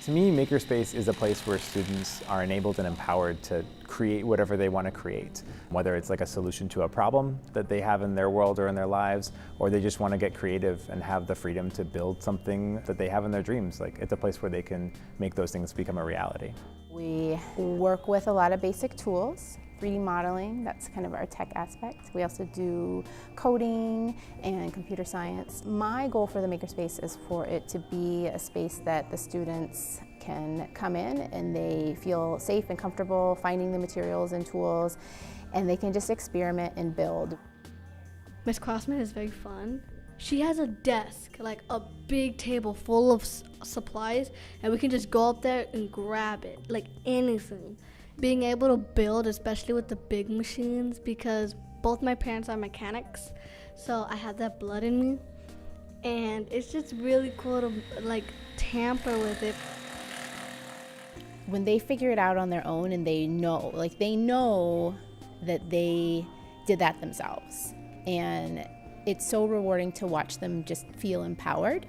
To me, Makerspace is a place where students are enabled and empowered to create whatever they want to create, whether it's like a solution to a problem that they have in their world or in their lives, or they just want to get creative and have the freedom to build something that they have in their dreams. Like, it's a place where they can make those things become a reality. We work with a lot of basic tools. 3D modeling, that's kind of our tech aspect. We also do coding and computer science. My goal for the Makerspace is for it to be a space that the students can come in and they feel safe and comfortable finding the materials and tools, and they can just experiment and build. Miss Crossman is very fun. She has a desk, like a big table full of supplies, and we can just go up there and grab it, like anything. Being able to build, especially with the big machines, because both my parents are mechanics, so I have that blood in me, and it's just really cool to like tamper with it. When they figure it out on their own and they know that they did that themselves, and it's so rewarding to watch them just feel empowered.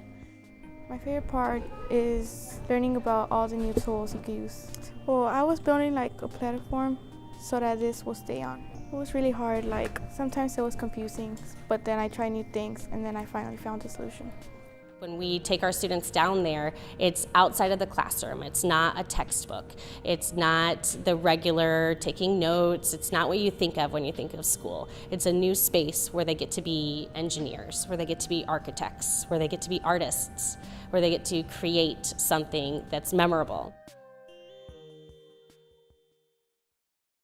My favorite part is learning about all the new tools you can use. Well, I was building like a platform so that this will stay on. It was really hard, like sometimes it was confusing, but then I tried new things and then I finally found a solution. When we take our students down there, it's outside of the classroom. It's not a textbook. It's not the regular taking notes. It's not what you think of when you think of school. It's a new space where they get to be engineers, where they get to be architects, where they get to be artists, where they get to create something that's memorable.